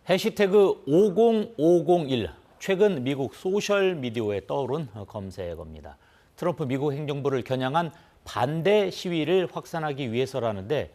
해시태그 50501, 최근 미국 소셜미디어에 떠오른 검색어입니다. 트럼프 미국 행정부를 겨냥한 반대 시위를 확산하기 위해서라는데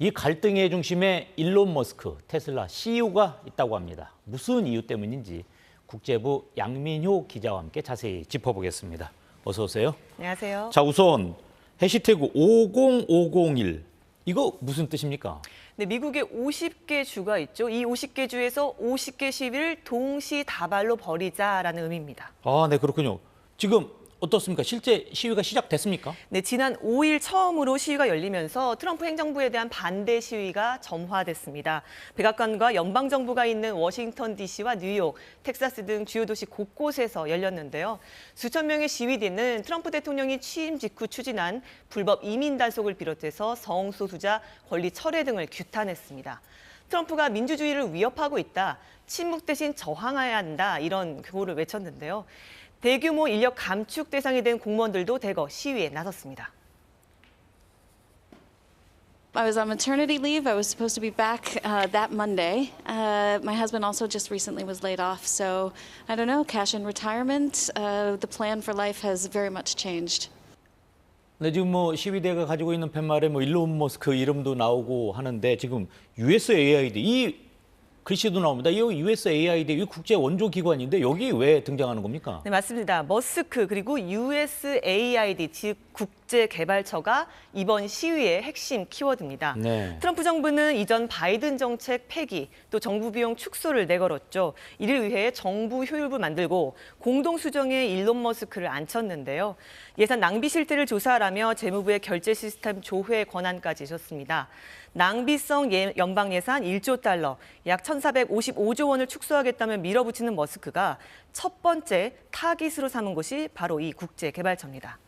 이 갈등의 중심에 일론 머스크, 테슬라 CEO가 있다고 합니다. 무슨 이유 때문인지 국제부 양민효 기자와 함께 자세히 짚어보겠습니다. 어서 오세요. 안녕하세요. 자, 우선 해시태그 50501, 이거 무슨 뜻입니까? 네, 미국에 50개 주가 있죠. 이 50개 주에서 50개 시위를 동시다발로 벌이자라는 의미입니다. 아, 네, 그렇군요. 지금 어떻습니까? 실제 시위가 시작됐습니까? 네, 지난 5일 처음으로 시위가 열리면서 트럼프 행정부에 대한 반대 시위가 점화됐습니다. 백악관과 연방정부가 있는 워싱턴 DC와 뉴욕, 텍사스 등 주요 도시 곳곳에서 열렸는데요. 수천 명의 시위대는 트럼프 대통령이 취임 직후 추진한 불법 이민 단속을 비롯해서 성소수자 권리 철회 등을 규탄했습니다. 트럼프가 민주주의를 위협하고 있다, 침묵 대신 저항해야 한다, 이런 구호를 외쳤는데요. 대규모 인력 감축 대상이 된 공무원들도 대거 시위에 나섰습니다. I was on maternity leave. I was supposed to be back that Monday. My husband also just recently was laid off. So I don't know, cash in retirement. The plan for life has very much changed. 네, 지금 시위대가 가지고 있는 팻말에 일론 머스크 이름도 나오고 하는데 지금 USAID 이 글씨도 나옵니다. 이 USAID 이 국제 원조 기관인데 여기 왜 등장하는 겁니까? 네, 맞습니다. 머스크 그리고 USAID 즉 국제개발처가 이번 시위의 핵심 키워드입니다. 네. 트럼프 정부는 이전 바이든 정책 폐기, 또 정부 비용 축소를 내걸었죠. 이를 위해 정부 효율부 만들고 공동수정에 일론 머스크를 앉혔는데요. 예산 낭비 실태를 조사하라며 재무부의 결제 시스템 조회 권한까지 줬습니다. 낭비성 연방 예산 1조 달러, 약 1,455조 원을 축소하겠다며 밀어붙이는 머스크가 첫 번째 타깃으로 삼은 곳이 바로 이 국제개발처입니다.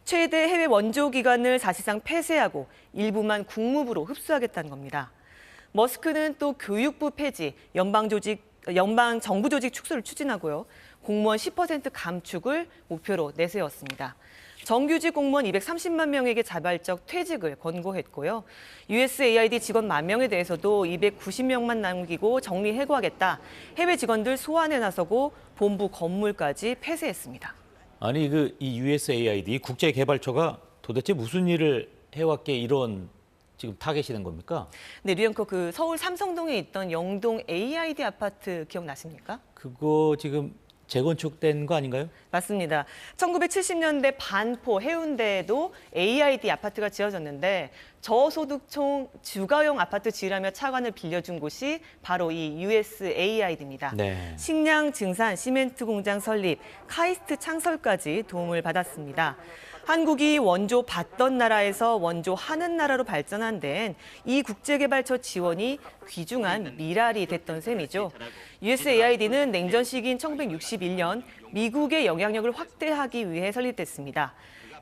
최대 해외 원조 기관을 사실상 폐쇄하고 일부만 국무부로 흡수하겠다는 겁니다. 머스크는 또 교육부 폐지, 연방 정부 조직 축소를 추진하고요. 공무원 10% 감축을 목표로 내세웠습니다. 정규직 공무원 230만 명에게 자발적 퇴직을 권고했고요. USAID 직원 1만 명에 대해서도 290명만 남기고 정리해고하겠다. 해외 직원들 소환에 나서고 본부 건물까지 폐쇄했습니다. 아니 이 USAID 국제개발처가 도대체 무슨 일을 해왔기에 이런 지금 타겟이 된 겁니까? 네, 류영커 서울 삼성동에 있던 영동 AID 아파트 기억나십니까? 그거 지금 재건축된 거 아닌가요? 맞습니다. 1970년대 반포 해운대에도 AID 아파트가 지어졌는데 저소득층 주거용 아파트 지으라며 차관을 빌려준 곳이 바로 이 USAID입니다. 네. 식량 증산, 시멘트 공장 설립, 카이스트 창설까지 도움을 받았습니다. 한국이 원조 받던 나라에서 원조 하는 나라로 발전한 데엔 이 국제개발처 지원이 귀중한 미랄이 됐던 셈이죠. USAID는 냉전 시기인 1961년 미국의 영향력을 확대하기 위해 설립됐습니다.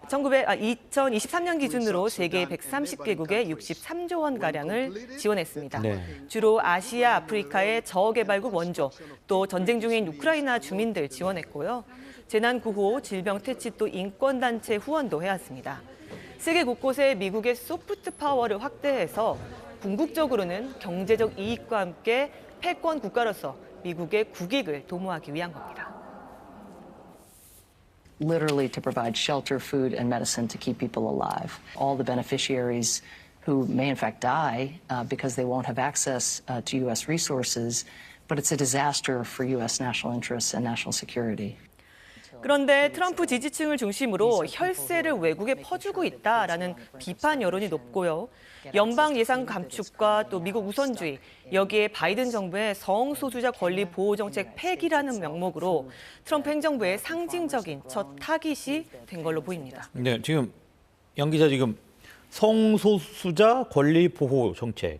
2023년 기준으로 세계 130개국에 63조 원가량을 지원했습니다. 네. 주로 아시아, 아프리카의 저개발국 원조, 또 전쟁 중인 우크라이나 주민들 지원했고요. 재난 구호, 질병 퇴치, 또 인권단체 후원도 해왔습니다. 세계 곳곳에 미국의 소프트 파워를 확대해서 궁극적으로는 경제적 이익과 함께 패권 국가로서 미국의 국익을 도모하기 위한 겁니다. Literally to provide shelter, food, and medicine to keep people alive. All the beneficiaries who may in fact die because they won't have access to U.S. resources, but it's a disaster for U.S. national interests and national security. 그런데 트럼프 지지층을 중심으로 혈세를 외국에 퍼주고 있다라는 비판 여론이 높고요. 연방 예산 감축과 또 미국 우선주의, 여기에 바이든 정부의 성소수자 권리 보호 정책 폐기라는 명목으로 트럼프 행정부의 상징적인 첫 타깃이 된 걸로 보입니다. 네, 지금 양 기자 지금 성소수자 권리 보호 정책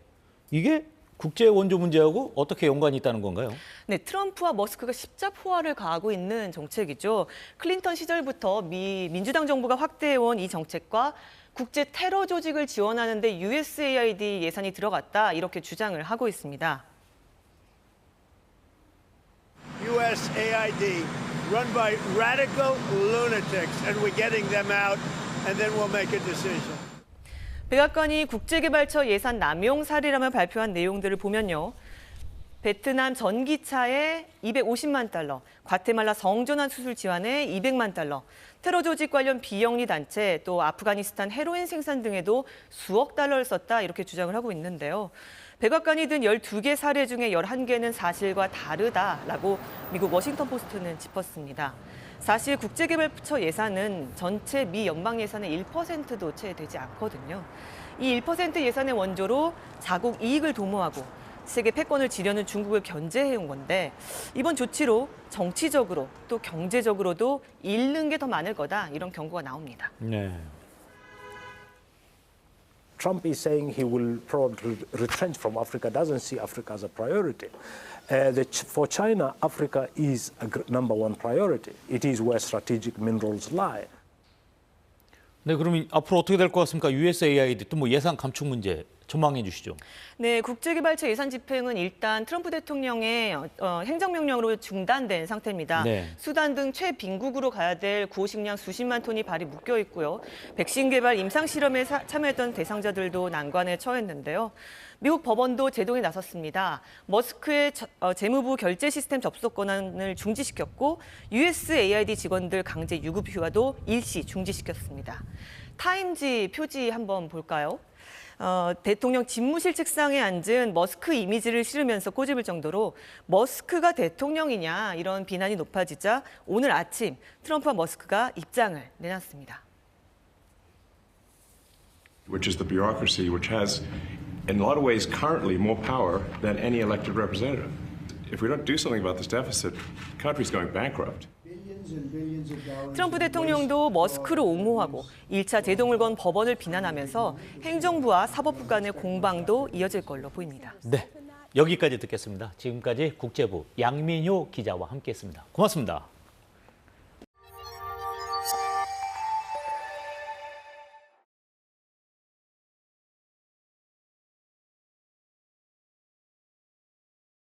이게 국제 원조 문제하고 어떻게 연관이 있다는 건가요? 네, 트럼프와 머스크가 십자포화를 가하고 있는 정책이죠. 클린턴 시절부터 민주당 정부가 확대해온 이 정책과 국제 테러 조직을 지원하는 데 USAID 예산이 들어갔다 이렇게 주장을 하고 있습니다. USAID run by radical lunatics and we're getting them out and then we'll make a decision. 백악관이 국제개발처 예산 남용 사례라며 발표한 내용들을 보면요. 베트남 전기차에 250만 달러, 과테말라 성전환 수술 지원에 200만 달러, 테러 조직 관련 비영리 단체, 또 아프가니스탄 헤로인 생산 등에도 수억 달러를 썼다 이렇게 주장을 하고 있는데요. 백악관이 든 12개 사례 중에 11개는 사실과 다르다라고 미국 워싱턴 포스트는 짚었습니다. 사실 국제개발처 예산은 전체 미 연방 예산의 1%도 채 되지 않거든요. 이 1% 예산의 원조로 자국 이익을 도모하고 세계 패권을 지려는 중국을 견제해온 건데 이번 조치로 정치적으로 또 경제적으로도 잃는 게 더 많을 거다 이런 경고가 나옵니다. 네. Trump is saying he will probably retrench from Africa, doesn't see Africa as a priority. For China, Africa is a number one priority. It is where strategic minerals lie. 네, 그러면 앞으로 어떻게 될 것 같습니까? USAID 또 뭐 예산 감축 문제 전망해 주시죠. 네, 국제개발처 예산 집행은 일단 트럼프 대통령의 행정명령으로 중단된 상태입니다. 네. 수단 등 최빈국으로 가야 될 구호식량 수십만 톤이 발이 묶여 있고요. 백신 개발 임상실험에 참여했던 대상자들도 난관에 처했는데요. 미국 법원도 제동에 나섰습니다. 머스크의 재무부 결제 시스템 접속 권한을 중지시켰고 USAID 직원들 강제 유급 휴가도 일시 중지시켰습니다. 타임지 표지 한번 볼까요? 대통령 집무실 책상에 앉은 머스크 이미지를 실으면서 꼬집을 정도로 머스크가 대통령이냐 이런 비난이 높아지자 오늘 아침 트럼프와 머스크가 입장을 내놨습니다. Which is the bureaucracy which has, in a lot of ways, currently more power than any elected representative. If we don't do something about this deficit, the country's going bankrupt. 트럼프 대통령도 머스크를 옹호하고 1차 제동을 건 법원을 비난하면서 행정부와 사법부 간의 공방도 이어질 걸로 보입니다. 네, 여기까지 듣겠습니다. 지금까지 국제부 양민효 기자와 함께했습니다. 고맙습니다.